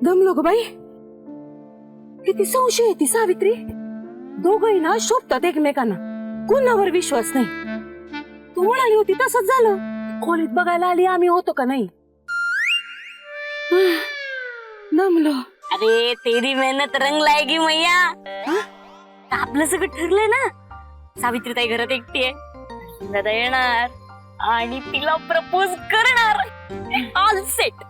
दमलो ग बाई. किती संशय आहे ती सावित्री. दोघही ना शोभतात एकमेकांना, कुणावर विश्वास नाही. तू म्हणाली होती तसंच झालं. खोलीत बघायला आली आम्ही होतो का नाही. दमलो. अरे तेरी मेहनत रंग लाएगी मैया. आपलं सगळं ठरलंय ना. सावित्री ताई घरात एकटी आहे, दादा येणार आणि तिला प्रपोज करणार. All set.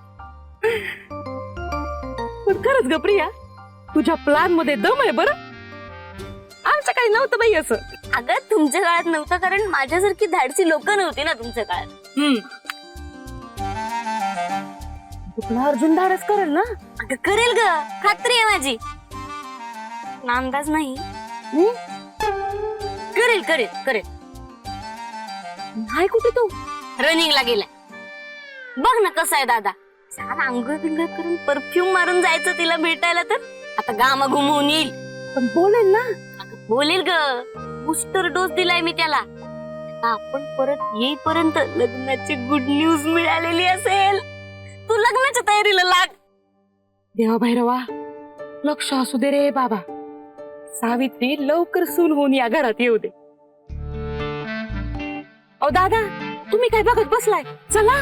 पण खरंच ग प्रिया, तुझ्या प्लॅन मध्ये दम आहे बरं. आमच्या काही नव्हतं बाई असं. अगं तुमच्या काळात नव्हतं, कारण माझ्यासारखी धाडसी लोक नव्हती ना तुमच्या काळात. तुला अर्जुन धाडस करेल ना. अगं करेल ग, खात्री आहे माझी. नामदाज नाही. करेल करेल करेल. नाही कुठे तू. रनिंगला गेलाय. बघ ना कसा आहे दादा. छान आंघोळ बिंघोळ करून परफ्यूम मारून जायचं तिला भेटायला, तर आता गामा घुमवून येईल. पण बोलेल ना. अगं बोलेल ग. बूस्टर डोस दिलाय मी त्याला. आता आपण परत येईपर्यंत लग्नाची गुड न्यूज मिळालेली असेल. तू लग्नाच्या तयारीला लाग. देवा भैरवा, लक्ष असू दे रे बाबा. सावित्री लवकर सून होऊन या घरात येऊ दे. ओ दादा, तुम्ही काय बघत बसलाय, चला.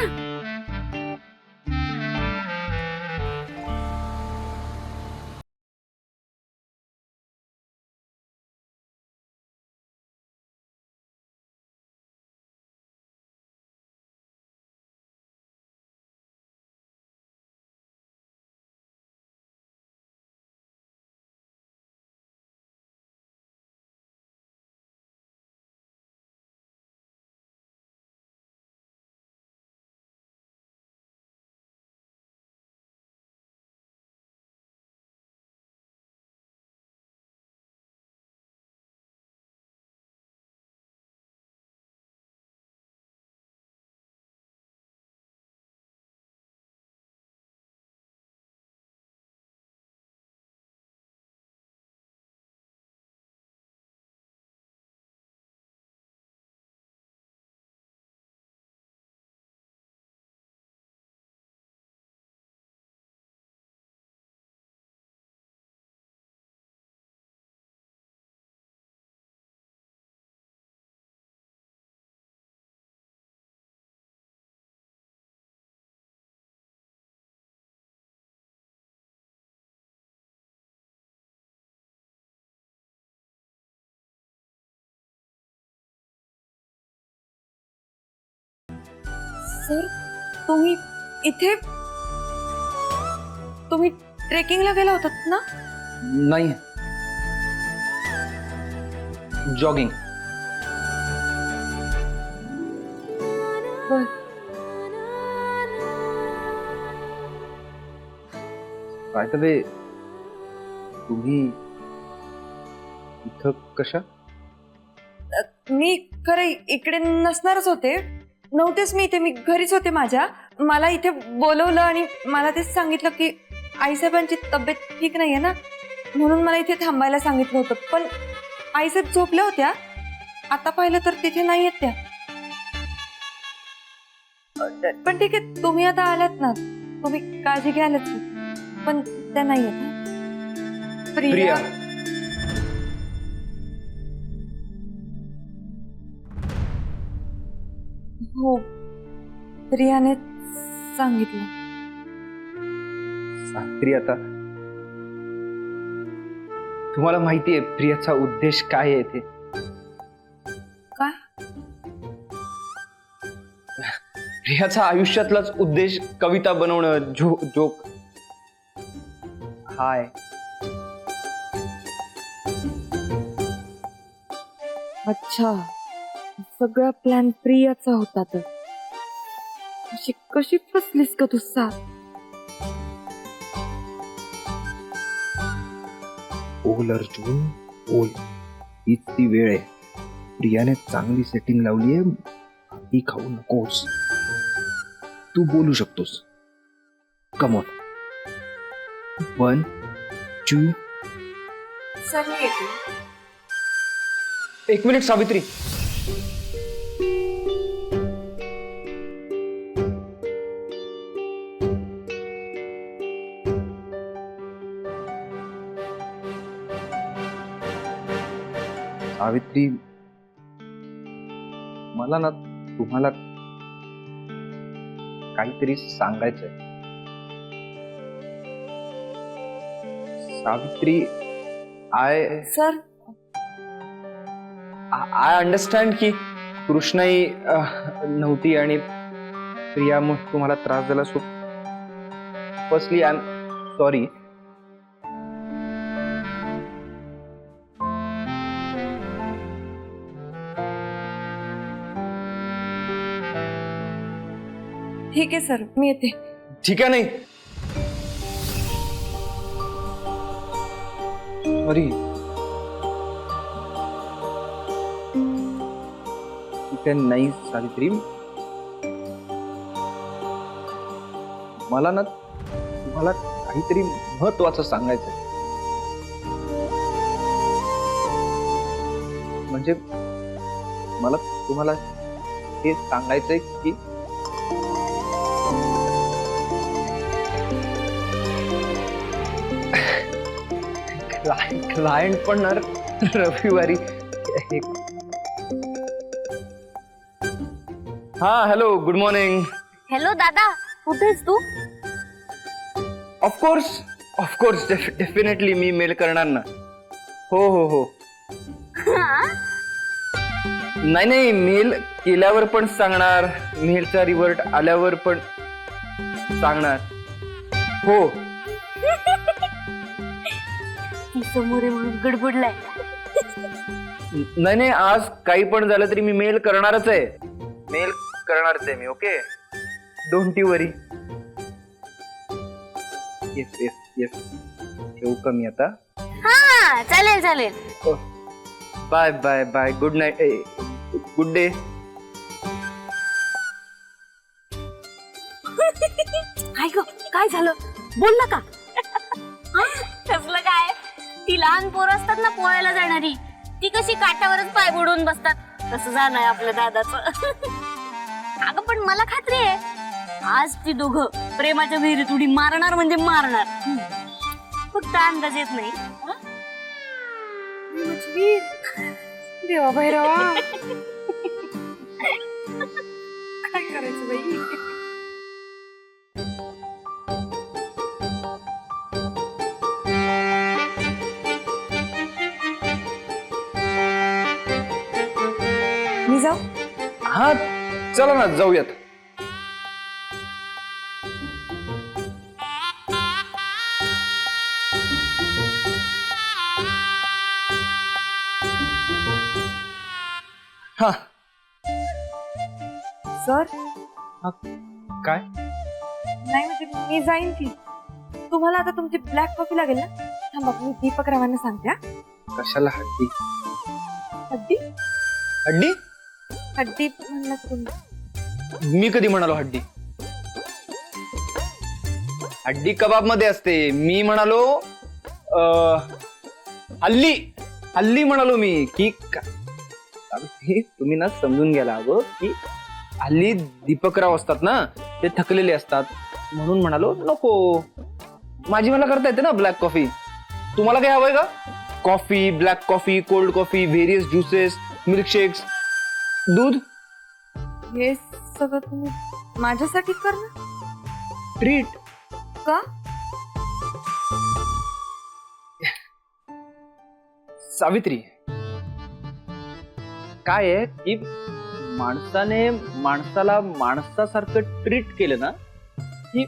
सर, तुम्ही ट्रेकिंगला गेला होतात ना? नाही, जॉगिंग. काय तबे तुम्ही इथं कशा? मी खरं इकडे नसणारच होते. नव्हतेच मी इथे. मी घरीच होते माझ्या. मला इथे बोलवलं आणि मला तेच सांगितलं की आईसाहेबांची तब्येत ठीक नाहीये ना, म्हणून मला इथे थांबायला सांगितलं होतं. पण आईसाहेब झोपल्या होत्या. आता पाहिलं तर तिथे नाही आहेत त्या. पण ठीक आहे, तुम्ही आता आलात ना, तुम्ही काळजी घ्यालच. पण त्या नाही आहेत. प्रिया, हो, प्रियाने सांगितलं. सावित्री, आता तुम्हाला माहितीये प्रियाचा उद्देश काय आहे ते? काय? प्रियाचा आयुष्यातलाच उद्देश कविता बनवणं, जोक. हाय. अच्छा, सगळा प्लॅन प्रियाचा होता. तर अशी कशी फसलीस का तू सा? बोल अर्जुन, बोल. हीच ती वेळ आहे. प्रियाने चांगली सेटिंग लावली आहे. ती खाऊ नकोस. तू बोलू शकतोस. Come on. 1 2. सर, मी येते. एक मिनिट सावित्री. सावित्री, मला ना तुम्हाला काहीतरी सांगायचंय. Savitri, I sir I understand की कृष्णाई नव्हती आणि प्रियामुळे तुम्हाला त्रास झाला. So firstly I am sorry. ठीक आहे सर, मी येते. ठीक आहे. नाही सॉरी. ठीक आहे. नाही सावित्री, मला ना तुम्हाला काहीतरी महत्वाचं सांगायचं. म्हणजे मला तुम्हाला हे सांगायचंय की क्लायंट पण ना रविवारी. हा हॅलो, गुड मॉर्निंग. हॅलो दादा, कुठेस तू? ऑफकोर्स डेफिनेटली मी मेल करणार ना. हो हो हो. नाही, मेल केल्यावर पण सांगणार, मेलचा रिव्हर्ट आल्यावर पण सांगणार. हो. ती समोर आहे म्हणून गडबडलाय. नाही, आज काही पण झालं तरी मी मेल करणारच आहे. मेल करणारच आहे मी. Okay, don't you worry. Yes. ठेवू का मी आता? हा चालेल. Bye. Good night. Good day. काय झालं? बोलला का? कसलं काय? ती लहान पोरं असतात ना पोहायला जाणारी, ती कशी काठावरच पाय बुडवून बसतात, तसं जाणं आपल्या दादाचं. अगं पण मला खात्री आहे आज ती दोघं प्रेमाच्या विहिरीत उडी मारणार म्हणजे मारणार. फक्त अंदाज येत नाही. देवा भैरवा, काय करायचं बाई? मी जाऊ? हा चला ना, जाऊयात. हा सर काय? नाही म्हणजे मी जाईन की. तुम्हाला आता तुमची ब्लॅक कॉफी लागेल ना? थांबा, मी दीपक रावांना सांगते. हा? कशाला हड्डी? हड्डी हड्डी? हड्डी म्हणलं तुम्ही? मी कधी म्हणालो हड्डी? हड्डी कबाब मध्ये असते. मी म्हणालो हल्ली म्हणालो मी की तुम्ही ना समजून घ्यायला हवं की हल्ली दीपकराव असतात ना, ते थकलेले असतात म्हणून म्हणालो नको. मला करता येते ना ब्लॅक कॉफी. तुम्हाला काय हवंय का? Coffee, black coffee, cold coffee, various juices, milkshakes, दूध. हे सगळं तुम्ही माझ्यासाठी करणार? ट्रीट. का? सावित्री, काय आहे की माणसाने माणसाला माणसासारखं ट्रीट केलं ना की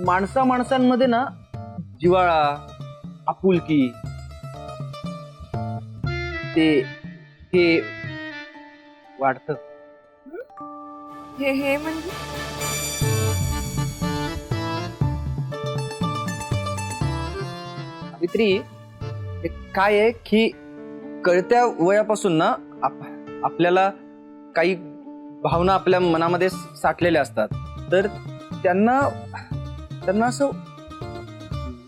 माणसांमध्ये ना जिव्हाळा, आपुलकी, हे वाढतं. हे म्हणजे सावित्री, काय आहे की कळत्या वयापासून ना आपल्याला काही भावना आपल्या मनामध्ये साठलेल्या असतात, तर त्यांना असं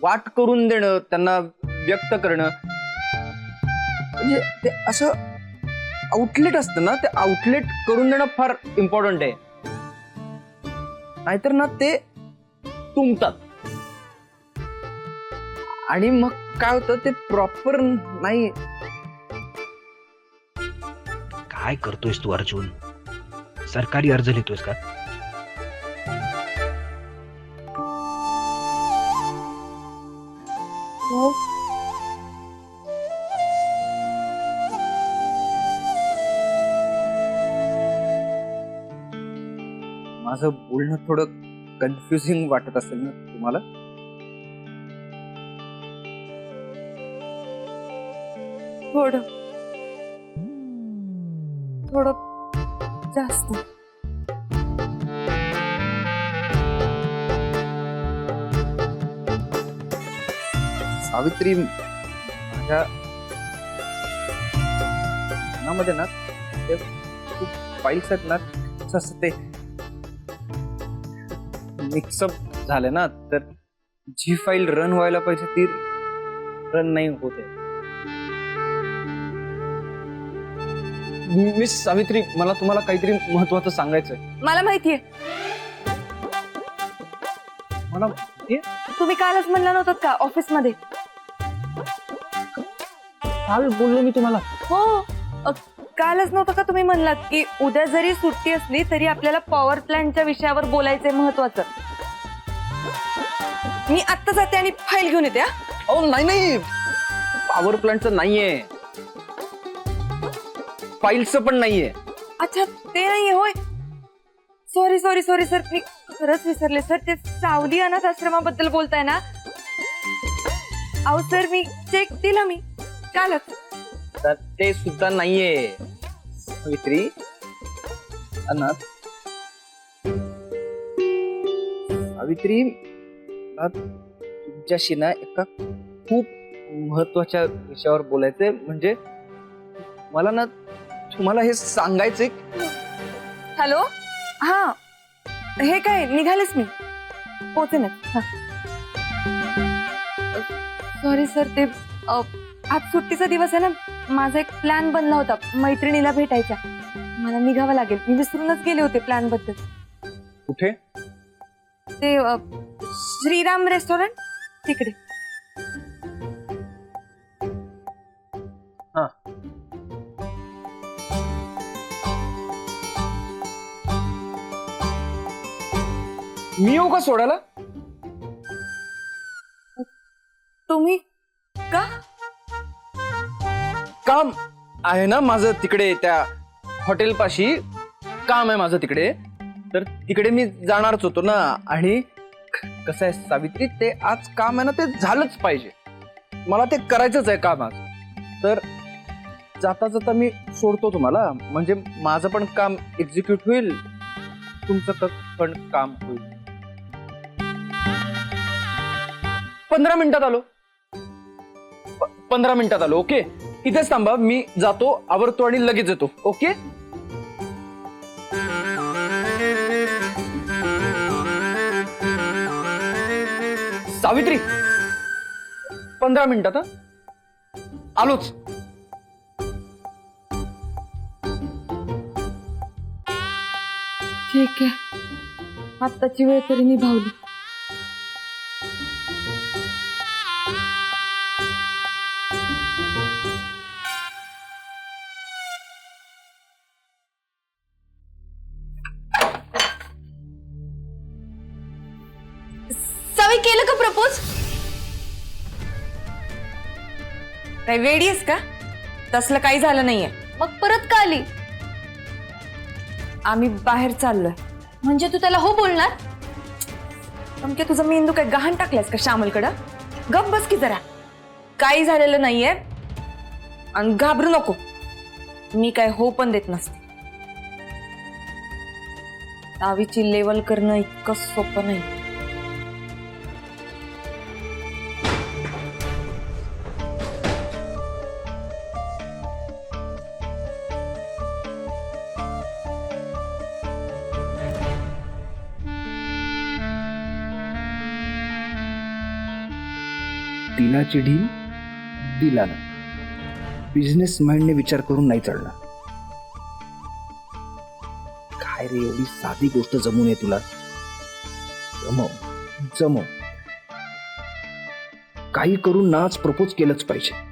वाट करून देणं, त्यांना व्यक्त करणं, म्हणजे ते असं आउटलेट असतं ना, ते आउटलेट करून देणं फार इम्पॉर्टंट आहे. नाहीतर ना ते तुंबतात आणि मग काय होतं, ते प्रॉपर नाही काय करतोयस तू अर्जुन? सरकारी अर्ज लिहितोयस का? हो. माझं बोलणं थोडं कन्फ्युजिंग वाटत असेल ना तुम्हाला? थोडं थोडं जास्त. सावित्री, माझ्या मनामध्ये ना ते खूप फाईल्स आहेत ना, असं ते मिक्सअप झाले ना, तर जी फाईल रन व्हायला पाहिजे ती रन नाही होते. मिस सावित्री, मला तुम्हाला काहीतरी महत्वाचं सांगायचंय. मला माहितीये, मला तुम्ही कालच म्हणला नव्हतात का ऑफिसमध्ये? काल बोललो मी तुम्हाला. हो, कालच नव्हतं का तुम्ही म्हणलात की उद्या जरी सुट्टी असली तरी आपल्याला पॉवर प्लॅन्टच्या विषयावर बोलायचंय महत्वाचं. मी आत्ता जाते आणि फाईल घेऊन येते. अहो नाही, पॉवर प्लांटचं नाहीये, फाईलचं पण नाहीये. अच्छा, ते नाहीये होय. सॉरी सॉरी सॉरी सर, मी खरंच विसरले सर. ते सावली अनाथ आश्रमाबद्दल बोलताय ना? अहो सर, मी चेक दिला मी कालच. तर ते सुद्धा नाहीये सावित्री. अनाथ सावित्री, मला तुमच्याशी ना एका खूप महत्वाच्या विषयावर बोलायचंय. म्हणजे मला ना तुम्हाला हे सांगायचंय. हॅलो, हा, हे काय निघालेच मी, पोहोचेन. सॉरी सर, ते आज सुट्टीचा दिवस आहे ना, माझा एक प्लॅन बनला होता मैत्रिणीला भेटायचा. मला निघावं लागेल, मी विसरूनच गेले होते प्लॅन बद्दल. कुठे? ते श्रीराम रेस्टॉरंट तिकडे. हा, मी येऊ का सोडायला? तुम्ही का? काम आहे ना माझं तिकडे, त्या हॉटेल पाशी काम आहे माझं तिकडे. तर तिकडे मी जाणारच होतो ना. आणि कसं आहे सावित्री, ते आज काम आहे ना, ते झालंच पाहिजे. मला ते करायचंच आहे काम आज. तर जाता जाता मी सोडतो तुम्हाला, म्हणजे माझं पण काम एक्झिक्यूट होईल, तुमचं पण काम होईल. 15 मिनिटात आलो. 15 मिनिटात आलो. ओके, इथेच थांबा, मी जातो, आवरतो आणि लगेच येतो. ओके. सावित्री, 15 मिनिटात आलोच. ठीक आहे, आत्ताची वेळ तरी निभावली. सवी, केलं का प्रपोज? काही वेडी आहेस का? तसलं काही झालं नाहीये. मग परत का आली? आम्ही बाहेर चाललोय. म्हणजे तू त्याला हो बोलणार? म्हणजे तुझा मेंदू काय गहाण टाकलायस का श्यामलकडं? गप बस की जरा. काही झालेलं नाहीये आणि घाबरू नको. मी काय हो पण देत नसते. सावीची लेवल करणं इतकं सोपं नाही. दिलाची ढील दिलाला. बिझनेस माइंडने विचार करून नाही चालणार. काय रे, एवढी साधी गोष्ट जमून आहे तुला? जमव जमव, काही करून नाच प्रपोज केलंच पाहिजे.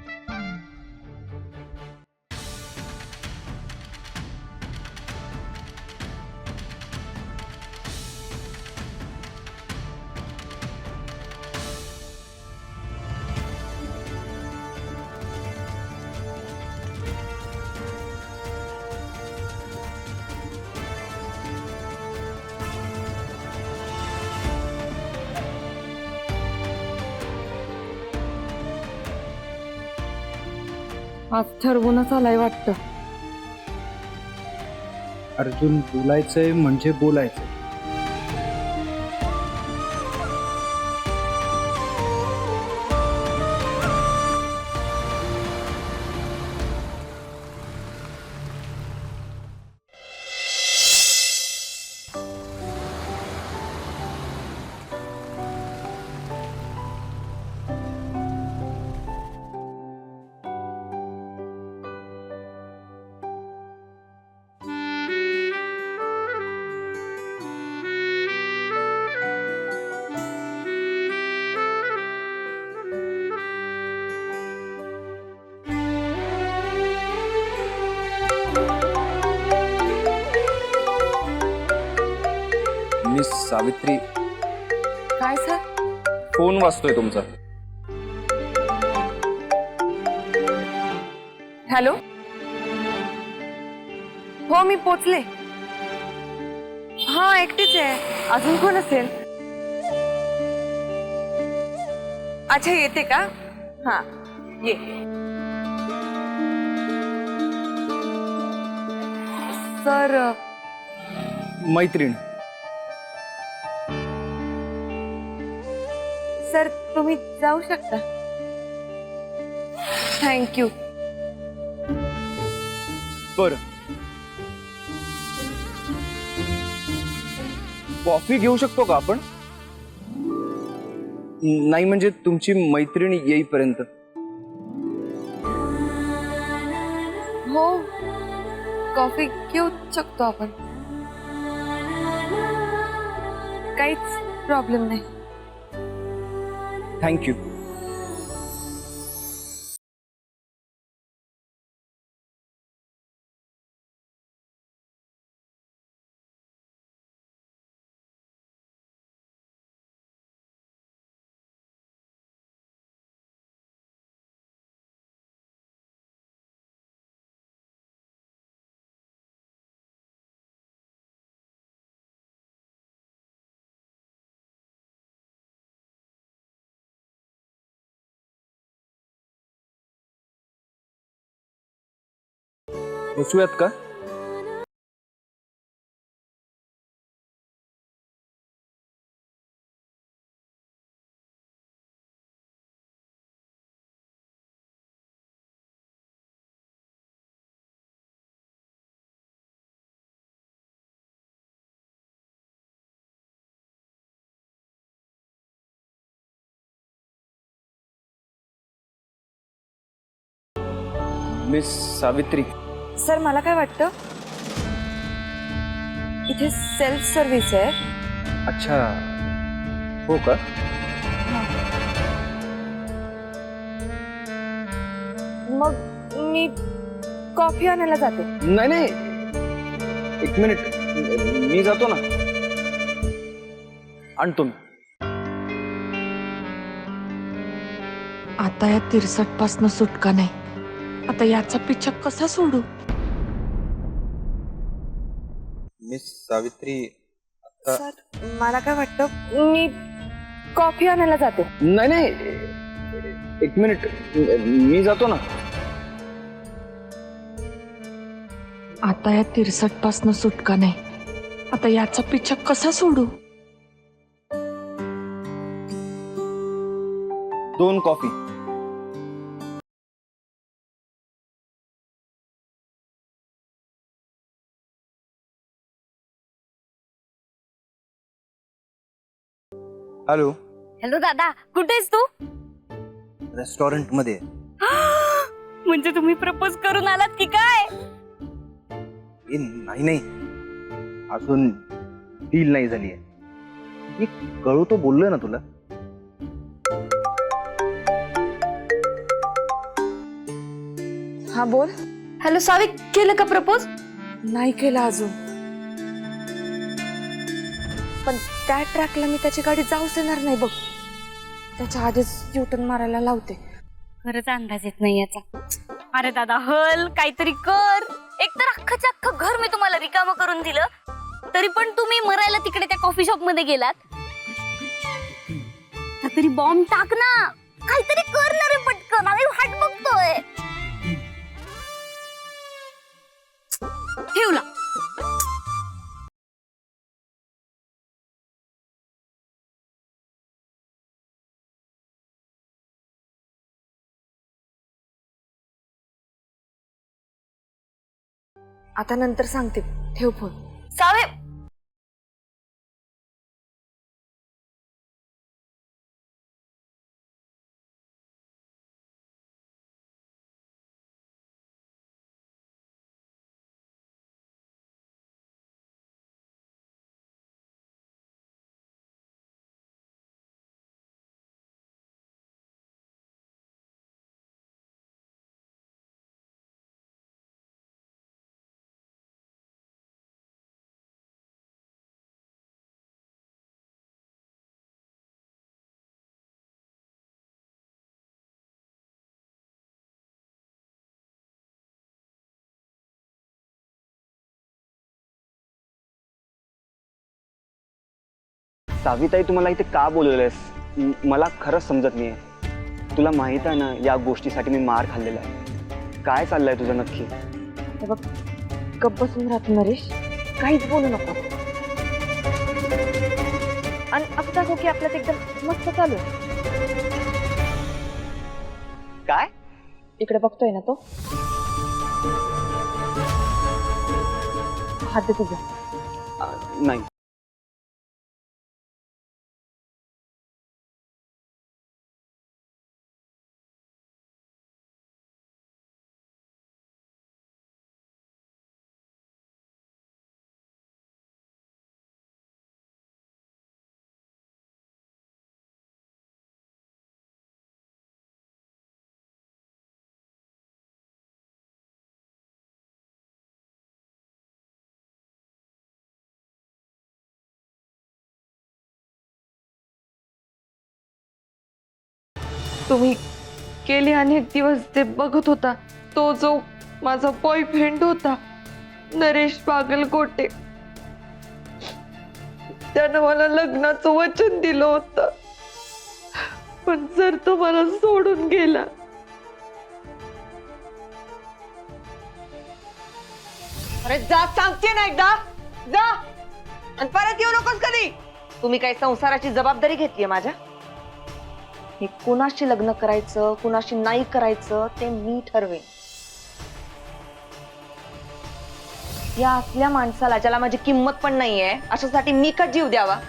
आज ठरवूनच आलाय वाटतं. अर्जुन, बोलायचंय म्हणजे बोलायचंय. मिस सावित्री, काय सर? फोन वाजतोय तुमचा. हॅलो. हो, मी पोचले. हा, एकटीच आहे. अजून कोण असेल? अच्छा, येते का? हा, ये. सर, मैत्रीण. सर तुम्ही जाऊ शकता. थँक्यू. बर, कॉफी घेऊ शकतो का आपण? नाही म्हणजे तुमची मैत्रीण येईपर्यंत. हो, कॉफी घेऊ शकतो आपण. काहीच प्रॉब्लेम नाही. थँक्यू. बसूयात का? मिस सावित्री. सर, मला काय वाटतं, इथे सेल्फ सर्व्हिस आहे. अच्छा, हो का? मग मी कॉफी आणायला जाते. नाही नाही, एक मिनिट, मी जातो ना. आणतो मी. आता या तिरसट पासन सुटका नाही. आता याचा पिच्छा कसा सोडू? मिस सावित्री, आता सर, मला काय वाटतं, मी कॉफी आणायला जाते. नाही नाही, एक मिनिट, मी जातो ना. आता या तिरसट पासन सुटका नाही. आता याचा पिच्छा कसा सोडू? 2 कॉफी. हॅलो. हॅलो दादा, कुठे आहेस तू? रेस्टॉरंट मध्ये. म्हणजे तुम्ही प्रपोज करून आलात की काय? नाही नाही, अजून डील नाही झाली आहे. मी कळू तो बोललोय ना तुला. हा, बोल. हॅलो साविक, केलं का प्रपोज? नाही केला अजून, पण त्या ट्रॅकला मी त्याची गाडी जाऊच देणार नाही बघ. त्याच्या आधीच युटर्न मारायला लावते. खरंच अंदाज येत नाही याचा. अरे दादा, हल काहीतरी कर. एकतर अख्खाच्या अख्खं घर मी तुम्हाला रिकामं करून दिलं, तरी पण तुम्ही मरायला तिकडे त्या कॉफी शॉप मध्ये गेलात. तरी बॉम्ब टाक ना, काहीतरी कर ना रे पटकन. आम्ही वाट बघतोय. ठेवला. आता नंतर सांगते, ठेव फोन. सावे, साविताई, तुम्हाला इथे का बोलवलंयस? मला खरंच समजत नाहीये. तुला माहित आहे ना या गोष्टीसाठी मी मार खाल्लेला आहे. काय चाललंय तुझं नक्की? हे बघ, गप्प बसून राहतो नरेश, काहीच बोलू नको. आणि असं दाखव की आपल्यात एकदम मस्त चालू आहे. काय? इकडे बघतोय ना तो, हात दे तुझा. नाही. तुम्ही गेले अनेक दिवस ते बघत होता, तो जो माझा बॉयफ्रेंड होता नरेश बागलकोटे, त्यानं मला लग्नाचं वचन दिलं होतं. पण जर तो मला सोडून गेला, अरे जा, सांगते ना एकदा, जा आणि परत येऊ नकोस कधी. तुम्ही काय संसाराची जबाबदारी घेतलीये माझ्या? हे कुणाशी लग्न करायचं कुणाशी नाही करायचं ते मी ठरवेन. या असल्या माणसाला ज्याला माझी किंमत पण नाहीये अशासाठी मी का जीव द्यावा?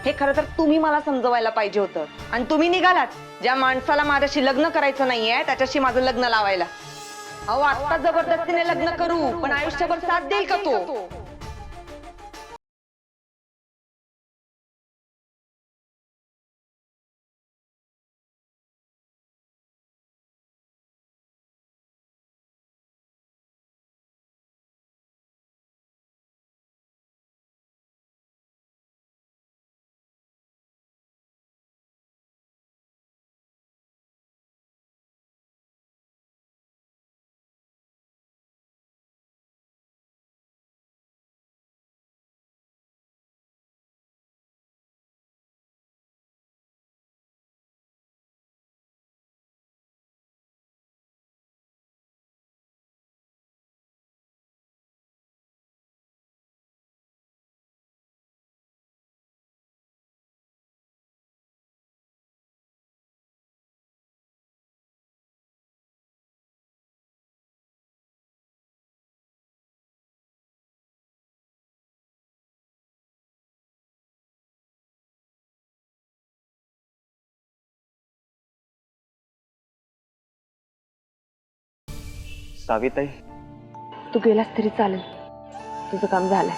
हे खरं तर तुम्ही मला समजवायला पाहिजे होतं. आणि तुम्ही निघालात ज्या माणसाला माझ्याशी लग्न करायचं नाहीये त्याच्याशी माझं लग्न लावायला. अहो, आता जबरदस्तीने लग्न करू पण आयुष्यभर साथ देईल का तो? साविताई, तू गेलास तरी चालेल, तुझं काम झालंय.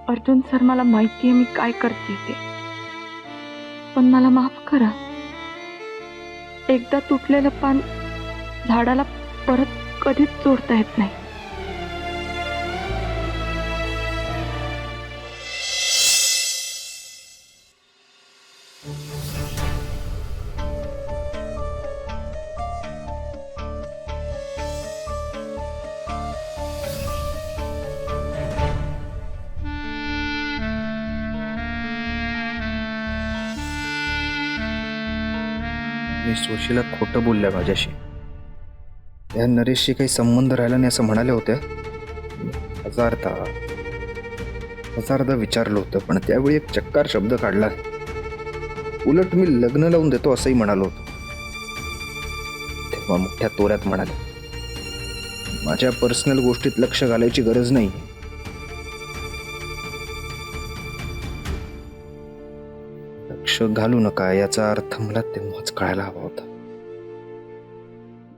अर्जुन सर, मला माहितीये मी काय करते ते, पण मला माफ करा. एकदा तुटलेलं पान झाडाला परत कधीच जोडता येत नाही. मी सुशीला खोटं बोलल्या माझ्याशी. त्या नरेशशी काही संबंध राहिला नाही असं म्हणाल्या होत्या. हजारदा विचारलं होतं, पण त्यावेळी एक चक्कार शब्द काढला. उलट मी लग्न लावून देतो असंही म्हणालो होतो. तेव्हा मोठ्या तोऱ्यात म्हणाले, माझ्या पर्सनल गोष्टीत लक्ष घालायची गरज नाही. लक्ष घालू नका याचा अर्थ मला तेव्हाच कळायला हवा होता.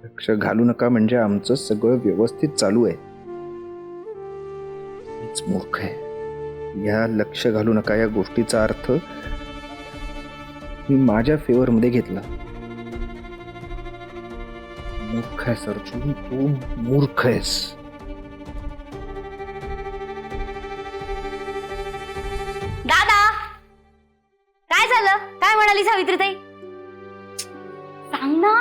लक्ष घालू नका म्हणजे आमचं सगळं व्यवस्थित चालू आहे. मीच मूर्ख आहे. या लक्ष घालू नका या गोष्टीचा अर्थ मी माझ्या फेवर मध्ये घेतला. मूर्ख आहेस अर्जुन, तू मूर्ख आहेस. दादा काय झालं? काय म्हणाली सावित्रीताई? सांग ना.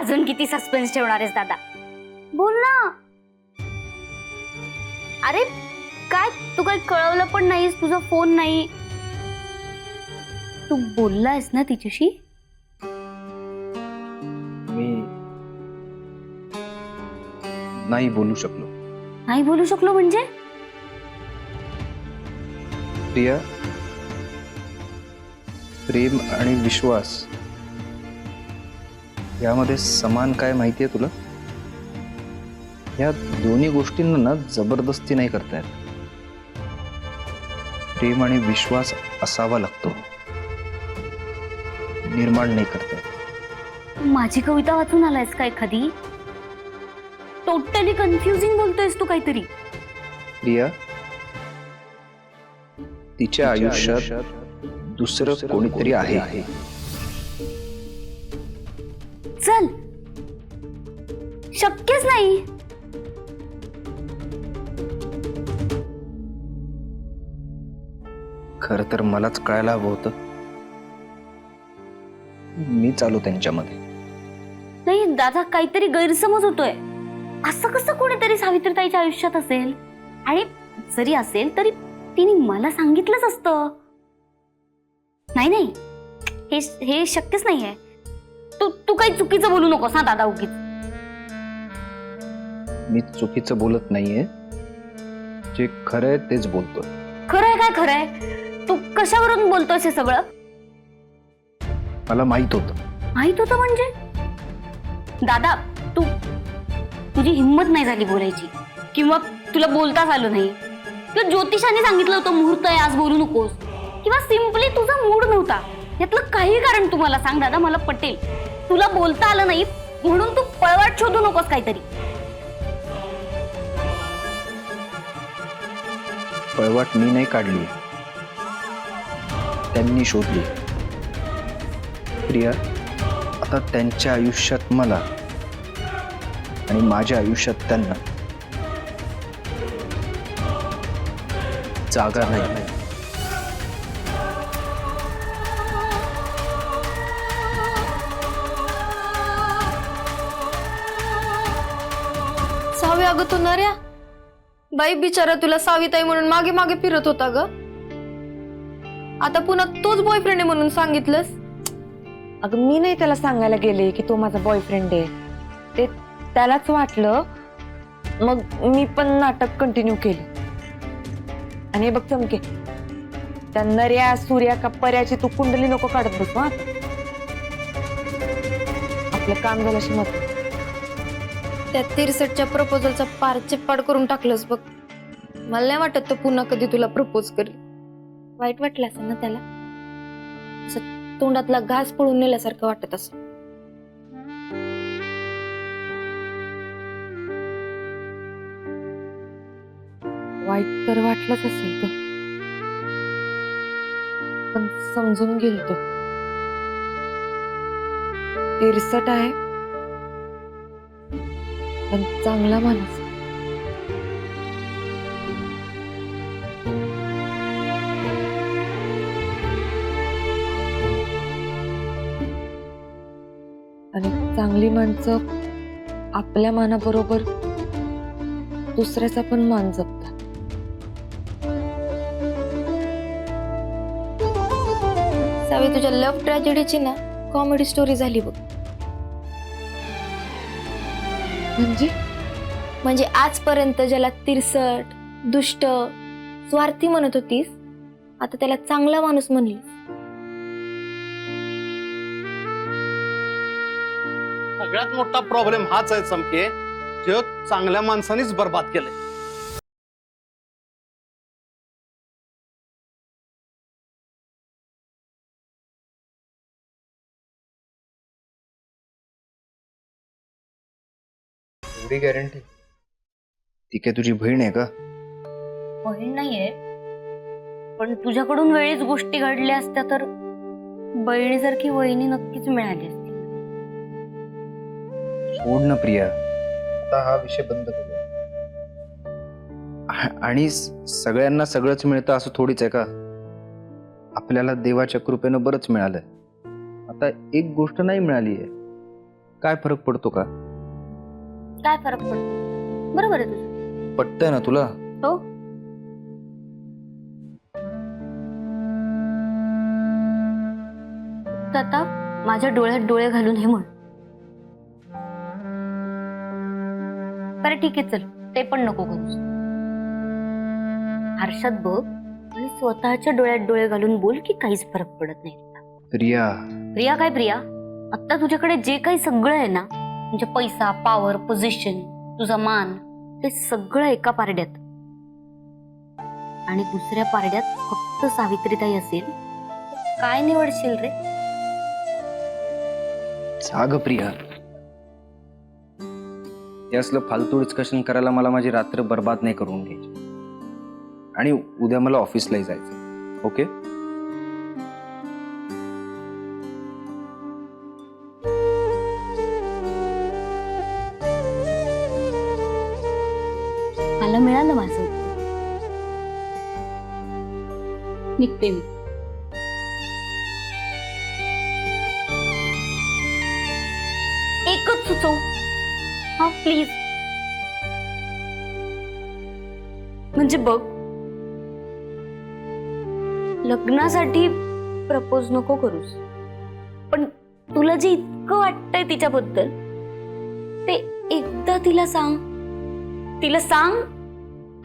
अजून किती सस्पेन्स ठेवणार आहेस दादा? बोल ना. अरे काय तू काही कळवलं पण नाहीस, तुझा फोन नाही. तू बोललायस ना तिच्याशी? मी नाही बोलू शकलो. नाही बोलू शकलो म्हणजे? प्रिया, प्रेम आणि विश्वास यामध्ये समान काय माहितीये तुला? या दोन्ही गोष्टींना ना जबरदस्ती नाही करता येत. प्रेम आणि विश्वास असावा लागतो, निर्माण नाही करता येत. माझी कविता वाचून आलायस का एखादी? टोटली कन्फ्युजिंग बोलतोयस तू काहीतरी. प्रिया, तिच्या आयुष्यात दुसरं कोणीतरी आहे. चल, शक्यच नाही. खरं तर मलाच कळायला हवं होतं. मी चालू त्यांच्यामध्ये. नाही दादा, काहीतरी गैरसमज होतोय. असं कसं कोणीतरी सावित्रीताईच्या आयुष्यात असेल? आणि जरी असेल तरी तिने मला सांगितलंच असतं. नाही नाही, हे शक्यच नाहीये. तू काही चुकीचं बोलू नकोस ना दादा उगीच. मी चुकीचं बोलत नाहीये, जे खरंय तेच बोलतोय. खरंय काय खरंय? तू कशावरून बोलतोयस हे सगळं? मला माहित होतं. माहित होतं म्हणजे? दादा, तुझी हिंमत नाही झाली बोलायची, किंवा तुला बोलताच आलं नाही, किंवा ज्योतिषाने सांगितलं होतं मुहूर्त आहे आज बोलू नकोस, किंवा सिम्पली तुझा मूड नव्हता. यातलं काही कारण तू मला सांग दादा, मला पटेल. तुला बोलता आलं नाही म्हणून तू पळवाट शोधू नकोस काहीतरी. पळवाट मी नाही काढली, त्यांनी शोधली. प्रिया, आता त्यांच्या आयुष्यात मला आणि माझ्या आयुष्यात त्यांना जागा नाही. सावी, अगं तू नऱ्या बाई बिचारा तुला साविताई म्हणून मागे मागे फिरत होता ग. आता पुन्हा तोच बॉयफ्रेंड आहे म्हणून सांगितलंस. अगं मी नाही त्याला सांगायला गेले की तो माझा बॉयफ्रेंड आहे. ते त्यालाच वाटलं, मग मी पण नाटक कंटिन्यू केलं. आणि हे बघ चमके, त्या नऱ्या सूर्या का पर्याची तू कुंडली नको काढत बसू. हा, आपलं काम झालं अशी मत. त्या 63च्या प्रपोजलचा पार चिप्पाड करून टाकलंस बघ. मला नाही वाटत तो पुन्हा कधी तुला प्रपोज करेल. वाईट वाटलं असं ना त्याला? असं तोंडातला घास पळून नेल्यासारखं वाटत असं. वाईट तर वाटलंच असेल ग, पण समजून गेल तो. 63 आहे पण चांगला माणूस. आणि चांगली माणसं आपल्या मानाबरोबर दुसऱ्याचा पण मान जपतात. सावी, तुझ्या लव्ह ट्रॅजेडीची ना कॉमेडी स्टोरी झाली बघ. म्हणजे आजपर्यंत ज्याला तिरसट, दुष्ट, स्वार्थी म्हणत होतीस, आता त्याला चांगला माणूस म्हणली. सगळ्यात मोठा प्रॉब्लेम हाच आहे चमके, जग चांगल्या माणसानीच बर्बाद केलंय. एवढी गॅरंटी? ती काय तुझी बहीण आहे का? बहीण नाहीये, पण तुझ्याकडून वेळीच गोष्टी घडल्या असत्या तर बहिणीसारखी वहिनी नक्कीच मिळाली असती. सोड ना प्रिया, आता हा विषय बंद करूया. आणि सगळ्यांना सगळंच मिळतं असं थोडीच आहे का? आपल्याला देवाच्या कृपेनं बरंच मिळालंय. आता एक गोष्ट नाही मिळाली आहे, काय फरक पडतो का? काय फरक पडतो? बरोबर आहे तुझं. पटतंय ना तुला? हो. आता माझ्या डोळ्यात डोळे घालून हे म्हण. बरं ठीक आहे, चल ते पण नको करूस. आरशात बघ आणि स्वतःच्या डोळ्यात डोळे घालून बोल की काहीच फरक पडत नाही. प्रिया, प्रिया काय प्रिया? आता तुझ्याकडे जे काही सगळं आहे ना, म्हणजे पैसा, पॉवर, पोझिशन, तुझा मान, ते सगळं एका पारड्यात आणि दुसऱ्या पारड्यात फक्त सावित्रीताई असेल, काय निवडशील रे? जाग प्रिया, हे असलं फालतू डिस्कशन करायला मला माझी रात्र बर्बाद नाही करून घ्यायची. आणि उद्या मला ऑफिसलाही जायचं. ओके? मला मिळालं माझं उत्तर. निघते मी. एकच सुचव, हा प्लीज. म्हणजे बघ, लग्नासाठी प्रपोज नको करूस, पण तुला जे इतकं वाटतंय तिच्याबद्दल ते एकदा तिला सांग. तिला सांग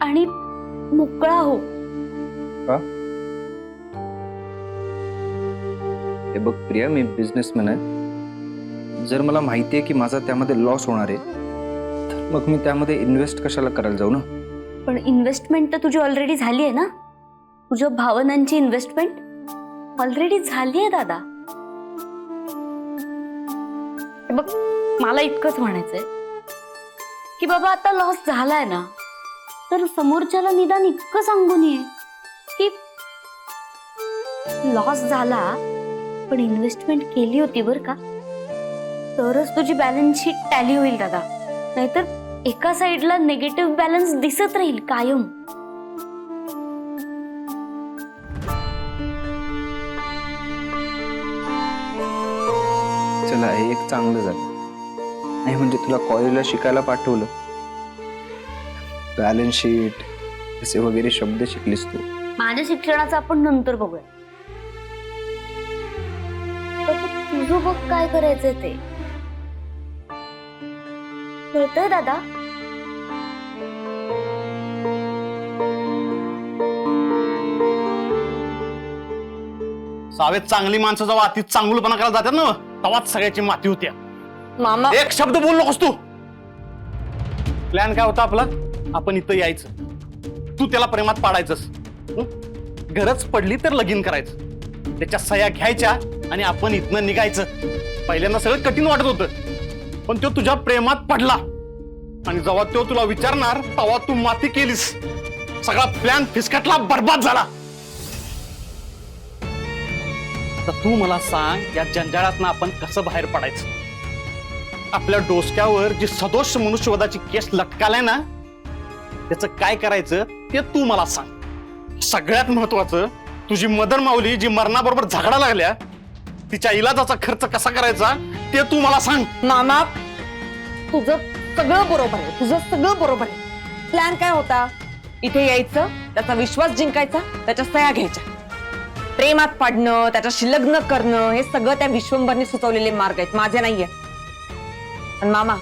आणि मोकळा हो. का? हे बघ प्रिया, मी बिझनेसमॅन आहे. जर मला माहिती आहे की माझा त्यामध्ये लॉस होणार आहे, तर मग मी त्यामध्ये इन्व्हेस्ट कशाला करायला जाऊ ना? पण इन्व्हेस्टमेंट तर तुझी ऑलरेडी झाली आहे ना. तुझ्या भावनांची इन्व्हेस्टमेंट ऑलरेडी झाली आहे दादा. बघ, मला इतकंच म्हणायचंय की बाबा आता लॉस झालाय ना, तर समोरच्याला निदान इतकं सांगून ये की लॉस झाला पण इन्व्हेस्टमेंट केली होती बरं का, तरच तुझी बॅलन्स शीट टॅली होईल दादा. नाहीतर एका साईडला निगेटिव्ह बॅलन्स दिसत राहील कायम. चला, हे एक चांगलं झालं. नाही म्हणजे तुला कॉलेजला शिकायला पाठवलं, बॅलन्स शीट असे वगैरे शब्द शिकलीस तू. माझ्या शिक्षणाचं आपण नंतर बघूया. तर तुझं बघ काय करायचंय ते कळतंय दादा. सावेत चांगली माणसं जेव्हा अति चांगुलपणा करायला जातात ना, तेव्हाच सगळ्याची माती होत्या. मामा, एक शब्द बोल नकोस तू. प्लॅन काय होता आपला? आपण इथं यायचं, तू त्याला प्रेमात पाडायचंस, गरज पडली तर लगीन करायचं, त्याच्या सह्या घ्यायच्या आणि आपण इथनं निघायचं. पहिल्यांदा सगळं कठीण वाटत होतं, पण तो तुझ्या प्रेमात पडला आणि जेव्हा तो तुला विचारणार तेव्हा तू माती केलीस. सगळा प्लॅन फिसकटला, बर्बाद झाला. तर तू मला सांग, या जंजाळातनं आपण कसं बाहेर पडायचं? आपल्या डोसक्यावर जी सदोष मनुष्यवधाची केस लटकालाय ना, त्याचं काय करायचं ते तू मला सांग. सगळ्यात महत्वाचं, तुझी मदर माऊली जी मरणाबरोबर झगडा लागल्या, तिच्या इलाजाचा खर्च कसा करायचा ते तू मला सांग. मामा, तुझं सगळं बरोबर आहे, तुझं सगळं बरोबर आहे. प्लॅन काय होता? इथे यायचं, त्याचा विश्वास जिंकायचा, त्याच्या सह्या घ्यायच्या, प्रेमात पडणं, त्याच्याशी लग्न करणं, हे सगळं त्या विश्वंभरने सुचवलेले मार्ग आहेत, माझे नाहीये. आणि मामा,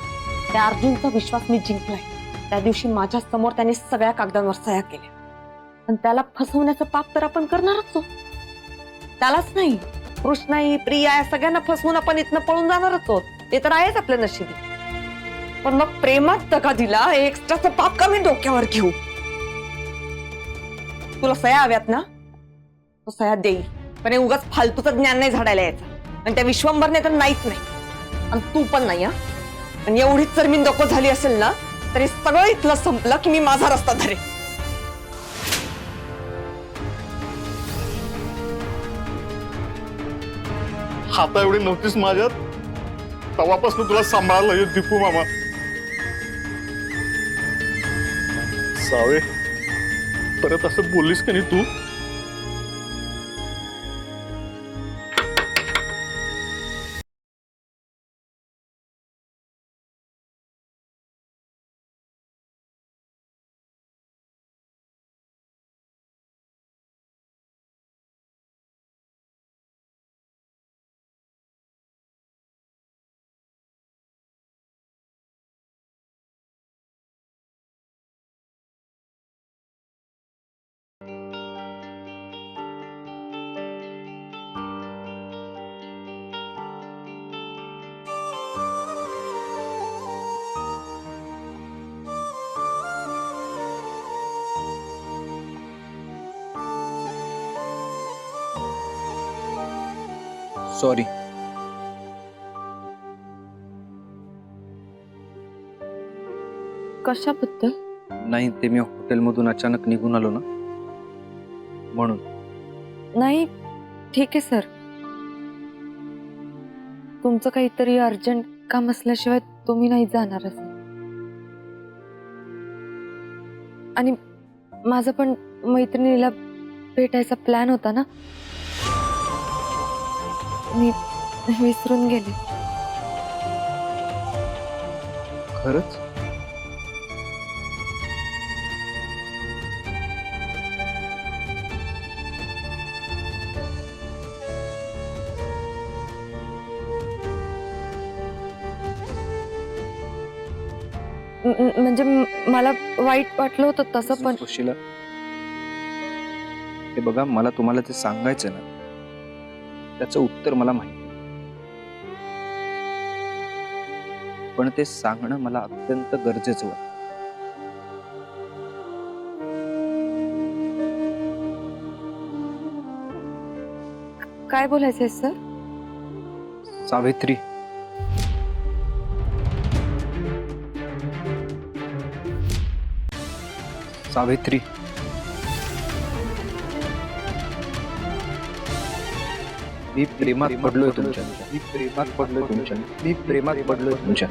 त्या अर्जुनचा विश्वास मी जिंकलाय. त्या दिवशी माझ्या समोर त्याने सगळ्या कागदांवर सह्या केल्या. पण त्याला फसवण्याचं पाप तर आपण करणारच आहोत. त्यालाच नाही, कृष्णाई, प्रिया या सगळ्यांना फसवून आपण इथनं पळून जाणारच आहोत. ते तर आहेच आपल्या नशिबी. पण मग प्रेमात दगा दिला हे एक्स्ट्राचं पाप का मी डोक्यावर घेऊ? तुला सह्या हव्यात ना, तो सह्या देईल. पण हे उगाच फालतूचं ज्ञान नाही झाडायला यायचं. आणि त्या विश्वंभरने तर नाहीच नाही, आणि तू पण नाही. हा, आणि एवढीच जर मी नको झाली असेल ना, तरी सगळं इथलं संपलं की मी माझा रस्ता धरेन. हाता एवढी नव्हतीस माझ्यात, तेव्हापासून तुला सांभाळलं हे दीपू मामा. सावे, परत असं बोललीस का नाही तू? सॉरी. कशाबद्दल? नाही, ते मी हॉटेलमधून अचानक निघून आलो ना, म्हणून. नाही, ठीक आहे सर. तुमचं काहीतरी अर्जंट काम असल्याशिवाय तुम्ही नाही जाणार असं. आणि माझा पण मैत्रिणीला भेटायचा प्लॅन होता ना, मी विसरून गेले. खरंच? म्हणजे मला वाईट वाटलं होतं तसं, पण सुशीला, हे बघा, मला तुम्हाला ते सांगायचं ना, त्याचं उत्तर मला माहिती, पण ते सांगणं मला अत्यंत गरजेचं वाटतं. काय बोलायचंय सर? सावित्री, सावित्री, मी प्रेमात पडलोय तुमच्या. मी प्रेमात पडलोय तुमच्या. मी प्रेमात पडलोय तुमच्या.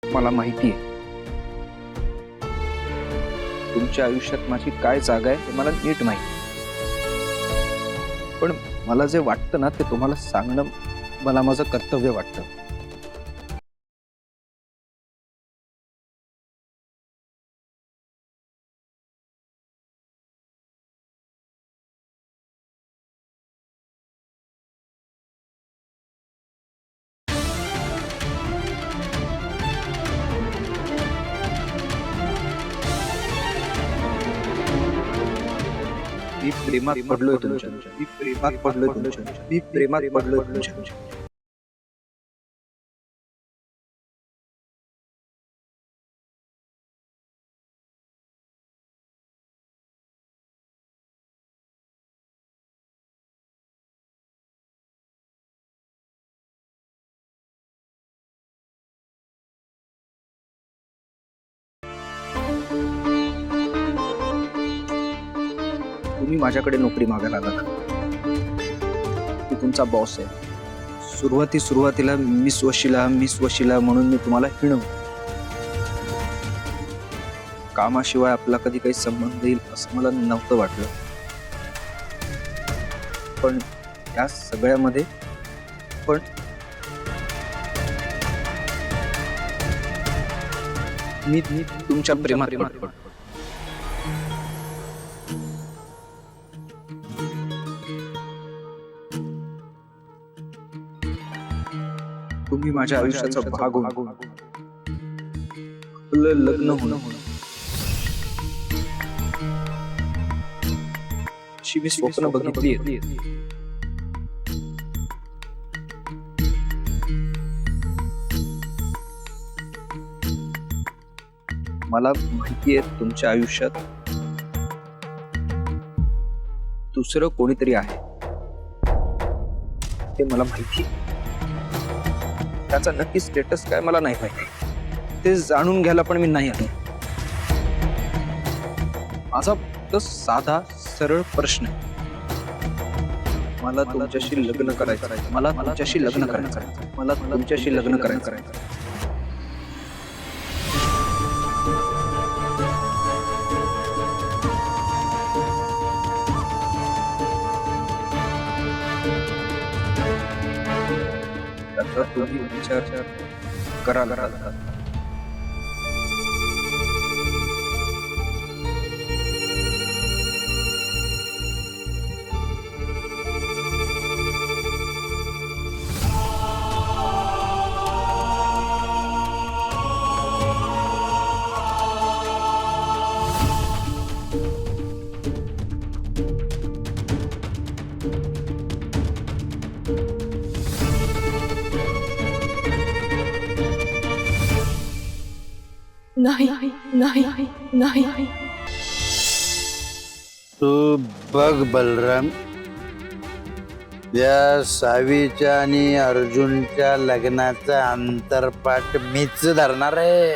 मला माहिती आहे तुमच्या आयुष्यात माझी काय जागा आहे, हे मला नीट माहिती. पण मला जे वाटतं ना, ते तुम्हाला सांगणं मला माझं कर्तव्य वाटतं. मी प्रेमात पडलोय तुमच्या. मी प्रेमात पडलोय तुमच्या. मी प्रेमात पडलोय तुमच्या. तुम्ही माझ्याकडे नोकरी मागायला आलात. मी तुमचा बॉस आहे. सुरुवातीला मिस वशिला म्हणून मी तुम्हाला हिणवलं. कामाशिवाय आपला कधी काही संबंध येईल असं मला नव्हतं वाटलं, पण या सगळ्यामध्ये पण मी तुमच्या प्रेमात पडतो. तुम्ही माझ्या आयुष्याचा भाग होऊन आपलं लग्न होणं अशी मी स्वप्न बघितली आहेत. मला माहिती आहे तुमच्या आयुष्यात दुसरं कोणीतरी आहे, ते मला माहिती. त्याचा नक्की स्टेटस काय मला नाही माहिती, ते जाणून घ्यायला पण मी नाही आलो. माझा फक्त साधा सरळ प्रश्न आहे, मला तुमच्याशी लग्न करायचं, मला तुमच्याशी लग्न करायचं, मला तुमच्याशी लग्न करायचं. त्याचा तुम्ही विचार करा. नाही नाही नाही. तू बघ बलराम, या सावीच्या आणि अर्जुनच्या लग्नाचा अंतरपाठ मीच धरणार आहे.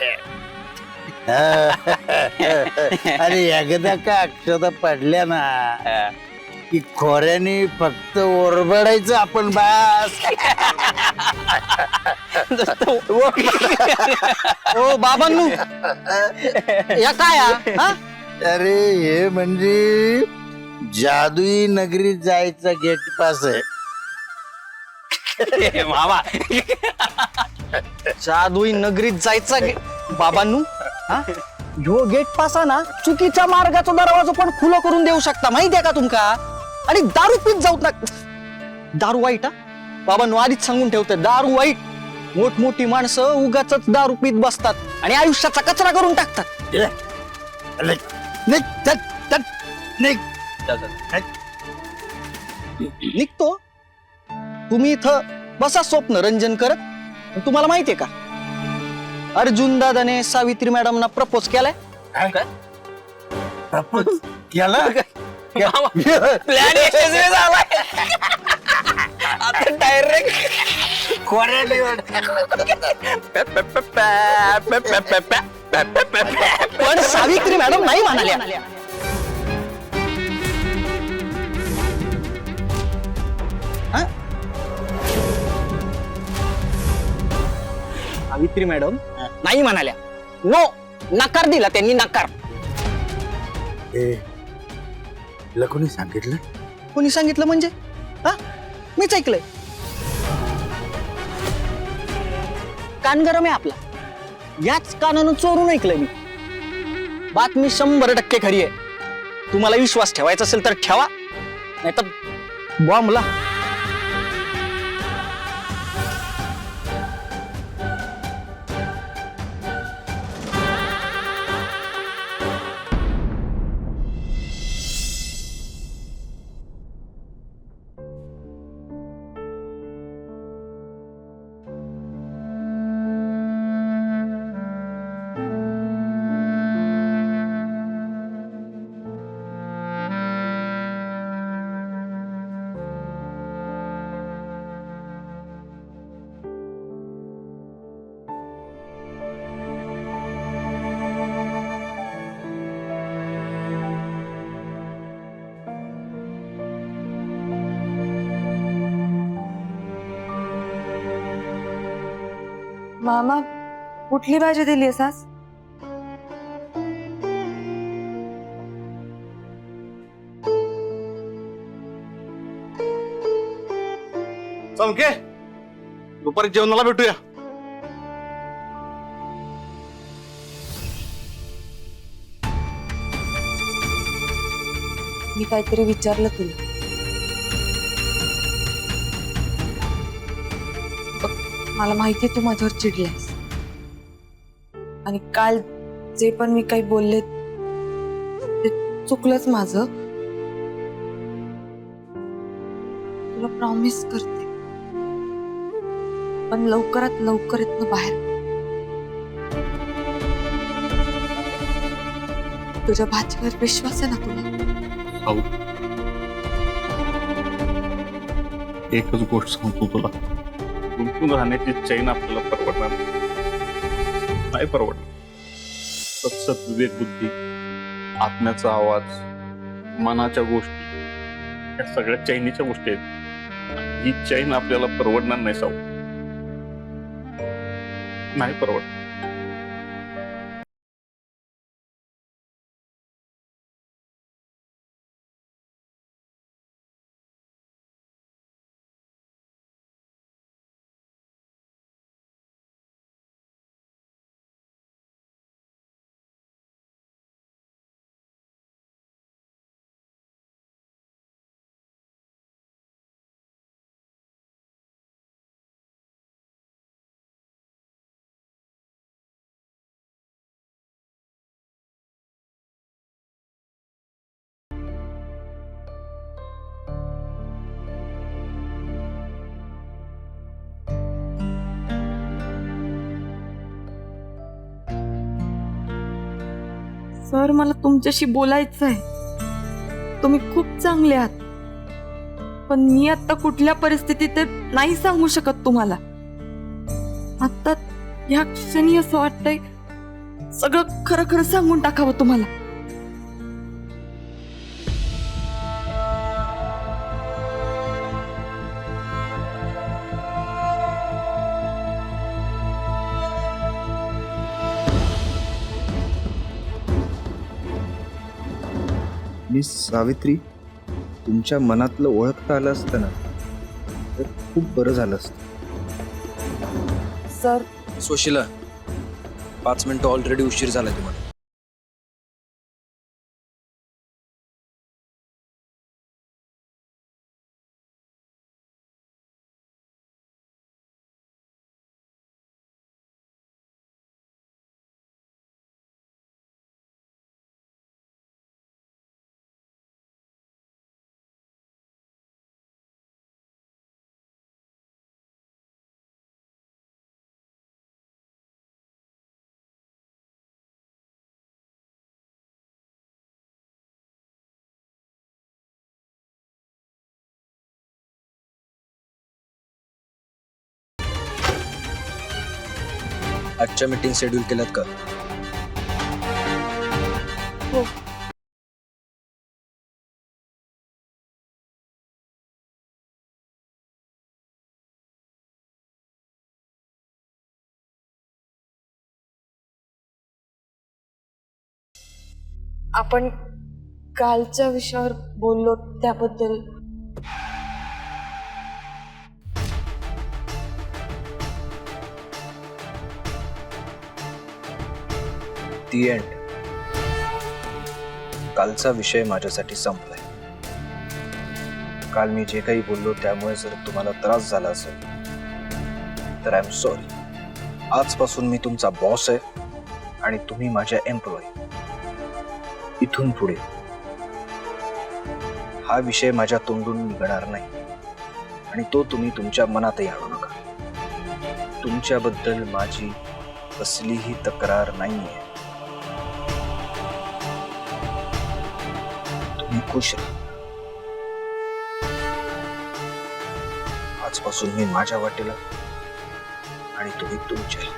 आणि एकदा का अक्षता पडल्या ना की खोऱ्याने फक्त ओरबडायचं आपण बास. ओ बाबांनू, या काय हा? अरे हे म्हणजे जादुई नगरीत जायचा गेट पास आहे. बाबा, जादुई नगरीत जायचा बाबांनू, हा? ह्यो गेट पास ना चुकीच्या मार्गाचा दरवाजा पण खुला करून देऊ शकता, माहितीये का तुमका? आणि दारू पीत जाऊत ना. दारू वाईट हा बाबांनू, आधीच सांगून ठेवते, दारू वाईट. मोठमोठी माणसं उगाच दारू पीत बसतात आणि आयुष्याचा कचरा करून टाकतात. निघतो तुम्ही इथं बसा स्वप्न रंजन करत. तुम्हाला माहितीये का, अर्जुन दादाने सावित्री मॅडमना प्रपोज केलाय. प्रपोज केला? प्लॅन यशस्वी झालाय. आता डायरेक्ट पण सावित्री मॅडम नाही म्हणाल्या. सावित्री मॅडम नाही म्हणाल्या. नो, नकार दिला त्यांनी, नकार. कोणी सांगितलं? कोणी सांगितलं म्हणजे? हा, मीच ऐकलंय. कान गरम आहे आपला, याच कानानं चोरून ऐकलंय मी. बातमी 100% खरी आहे. तुम्हाला विश्वास ठेवायचा असेल तर ठेवा, नाहीतर बॉम्बला. मामा, कुठली भाजी दिली सास? चमके दुपारी जेवणाला भेटूया. मी काहीतरी विचारलं तुला. बघ, मला माहितीये तू माझ्यावर चिडलास आणि काल जे पण मी काही बोलले ते चुकलंच माझं. तुला प्रॉमिस करते, पण लवकरात लवकर इथनं बाहेर. तुझ्या भाचीवर विश्वास आहे ना तुला? भाऊ, एकच गोष्ट सांगतो तुला, गुंतून राहण्याची चैन आपल्याला परवडणार नाही परवडणार. सतसत विवेक बुद्धी, आत्म्याचा आवाज, मनाच्या गोष्टी, या सगळ्या चैनीच्या गोष्टी आहेत. ही चैन आपल्याला परवडणार नाही साऊ, नाही परवडणार. सर, मला तुमच्याशी बोलायचं आहे. तुम्ही खूप चांगले आहात, पण मी आता कुठल्या परिस्थितीत नाही सांगू शकत तुम्हाला. आता ह्या क्षणी असं वाटतंय सगळं खरं खरं सांगून टाकावं तुम्हाला. मिस सावित्री, तुमच्या मनातलं ओळखता आलं असतं ना तर खूप बरं झालं असतं. सर, सुशीला, 5 मिनिटं ऑलरेडी उशीर झाला तुम्हाला. आजच्या मीटिंग शेड्यूल केल्यात का? हो. आपण कालच्या विषयावर बोललो त्याबद्दल दी एंड. कालचा विषय माझ्यासाठी संपलाय. काल मी जे काही बोललो त्यामुळे जर तुम्हाला त्रास झाला असेल तर आय एम सॉरी. आजपासून मी तुमचा बॉस आहे आणि तुम्ही माझ्या एम्प्लॉई. इथून पुढे हा विषय माझ्या तोंडून निघणार नाही आणि तो तुम्ही तुमच्या मनातही आणू नका. तुमच्याबद्दल माझी कसलीही तक्रार नाहीये. तुम्ही खुश राहा. आजपासून मी माझ्या वाटेला आणि तुम्ही तुमच्या.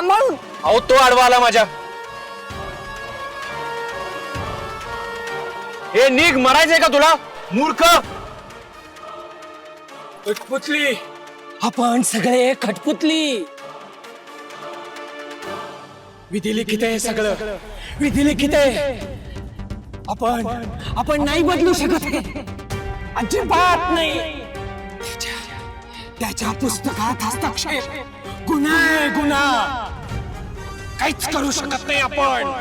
सांभाळून. अहो तो आडवा आला माझ्या. हे निघ, मरायचंय का तुला मूर्ख? कठपुतली, आपण सगळे कठपुतली. विधिलिखित आहे सगळं, विधिलिखित आहे. आपण नाही बदलू शकत हे. अजिबात नाही. त्याच्या पुस्तकात हस्तक्षेप गुन्हा आहे, गुन्हा. काहीच करू शकत नाही आपण.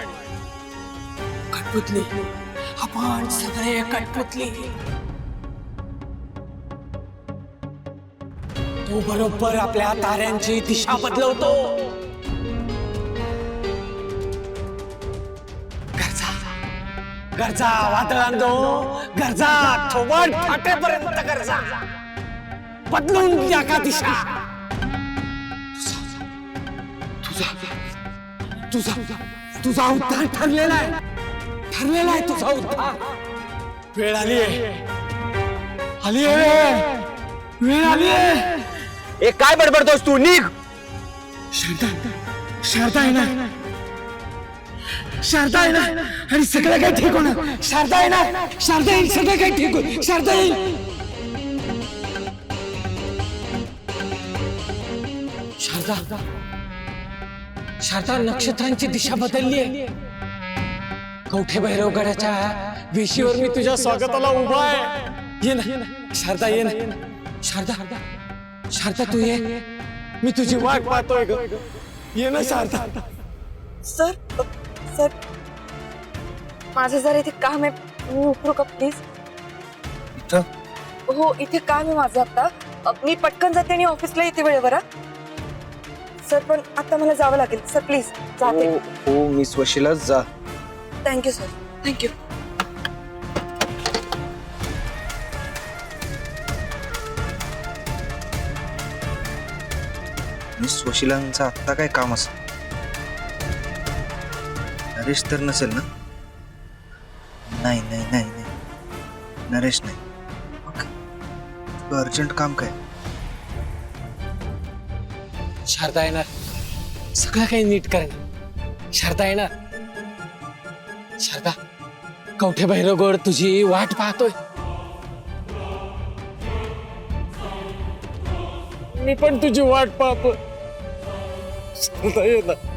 कठपुतली, आपण सगळे कठपुतली. तो बरोबर आपल्या ताऱ्यांची दिशा बदलवतो. गरजा वादळांनो, गरजा थोबड फाटेपर्यंत गरजा बदलून द्या का दिशा. तुझा उद्धार ठरलेला आहे तुझा उद्धार. वेळ आली आहे, वेळ आली आहे. हे काय बडबडतोस तू? निघ. शारदा आहे ना आणि सगळं काही ठीक होणार. शारदा आहे ना, शारदा येईल, सगळं काही ठीक होईल. शारदा येईल. शारदा, नक्षत्रांची दिशा बदलली आहे. कवठे भैरवगडाच्या वेशीवर मी तुझ्या स्वागताला उभा आहे. ये ना शारदा, ये ना शारदा तू ये. मी तुझी वाट पाहतोय ग. ये ना शारदा. सर माझं जरा इथे काम आहे, मी उतरू का प्लीज? हो, इथे काम आहे माझं आता. मी पटकन जाते आणि ऑफिसला येते वेळेवर. सर पण आता मला जावं लागेल. सर प्लीज जाते. हो मिस वशिला, जा. Thank you sir, thank you. मिस वशिलांचं आत्ता काय काम असं? नरेश तर नसेल ना? नाही नरेश नाही. अर्जंट काम काय? शारदा येणार, सगळं काही नीट करणार. शारदा येणार. शारदा, कवठे भैरवगड तुझी वाट पाहतोय. मी पण तुझी वाट पाहतोय. शारदा येणार.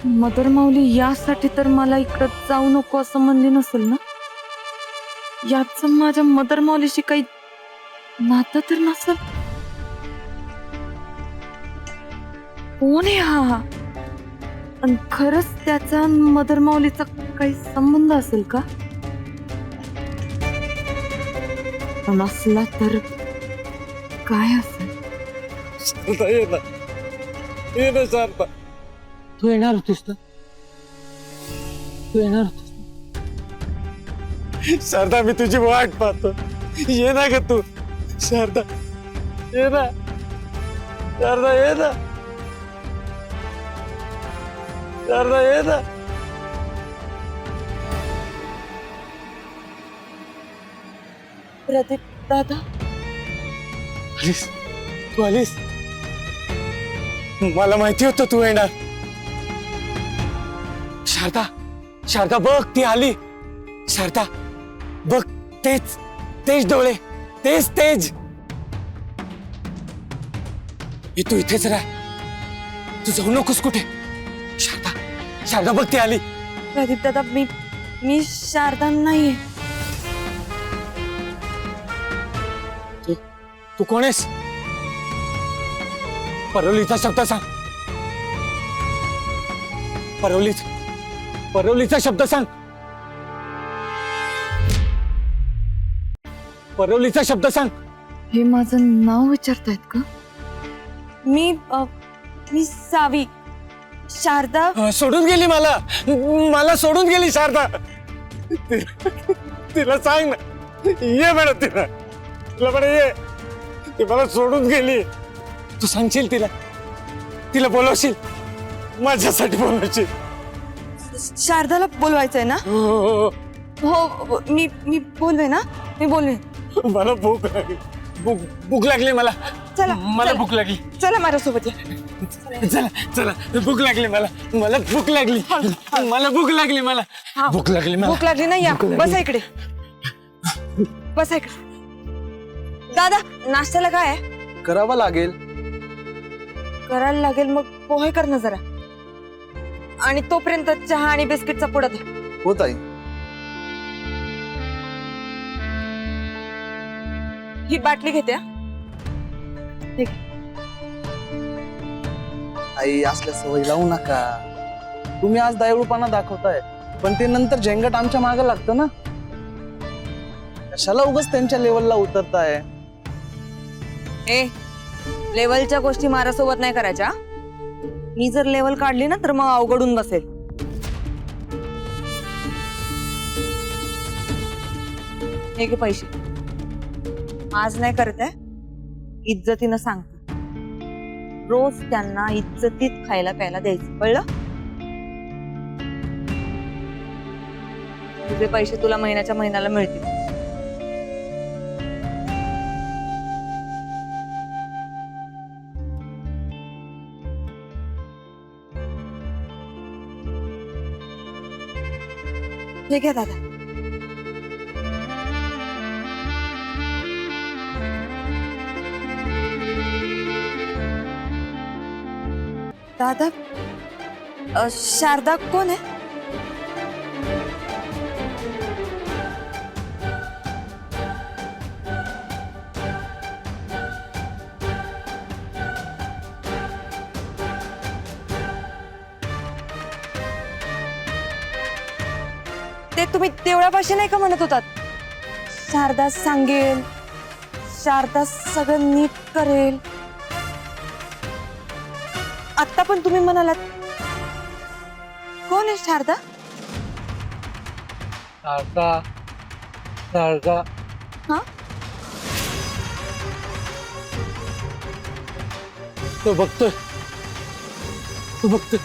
मदर माऊली यासाठी तर मला इकडं जाऊ नको असं म्हणली नसेल ना? याच माझ्या मदर माऊलीशी काही नातं तर नसेल? कोण आहे हा? आणि खरंच त्याचा मदर माऊलीचा काही संबंध असेल का? नसला तर काय असेल? शारदा येणार. ये ना शारदा. तू येणार होतीस ना? शारदा, मी तुझी वाट पाहतो. ये ना ग तू. शारदा ये ना. शारदा ये ना. शारदा ये ना. प्रदीप दादा, तू आलीस. मला माहिती होतं तू येणार. शारदा बघ, ती आली. शारदा बघ, तेज डोळे, तेज. तू इथेच राह, तू जाऊ नकोस कुठे. शारदा बघ, ती आली. प्रदीप दादा, मी शारदा नाहीये. तू कोण आहेस? परवलीचा शब्द सांग. परवलीचा शब्द सांग. परवलीचा शब्द सांग. हे माझं नाव विचारतायत का? मी सावी. शारदा सोडून गेली मला सोडून गेली शारदा. तिला सांग ना. ये मॅडम, तिला बरं ये. ती मला सोडून गेली. तू सांगशील तिला बोलवशील, माझ्यासाठी बोलवशील. शारदाला बोलवायचंय ना? हो, मी बोलवे ना. मी बोलवे. मला भूक लागली मला. चला मला चला. भूक लागली चला माझ्यासोबत या. चला चला भूक लागली मला मला भूक लागली मला भूक लागली मला हा. भूक लागली मला भूक लागली नाही या भूक लागली. बसा इकडे बसा इकडे. दादा नाश्त्याला काय आहे? करावं लागेल. करायला लागेल मग पोहे कर ना जरा आणि तोपर्यंत चहा आणि बिस्किटचा पुडा धर. होत आहे. ही बाटली घेते हा. आई असल्या सवय लावू नका. तुम्ही आज दयाळूपणा दाखवताय पण ते नंतर झेंगट आमच्या मागे लागतं ना. कशाला उगाच त्यांच्या लेवलला उतरताय. ए लेवलच्या गोष्टी माझ्यासोबत नाही करायच्या. मी जर लेवल काढली ना तर मग अवघडून बसेल. हे घे पैसे. आज नाही करत आहे इज्जतीनं सांगते. रोज त्यांना इज्जतीत खायला प्यायला द्यायचं कळलं. तुझे पैसे तुला महिन्याच्या महिन्याला मिळतील. ठीक आहे दादा. दादा शारदा कोण आहे? ते तुम्ही देवळापाशी नाही का म्हणत होतात? शारदा सांगेल, शारदा सगळं नीट करेल. आता पण तुम्ही म्हणालात. कोण आहे शारदा? शारदा शारदा हा तो बघतोय तो बघतोय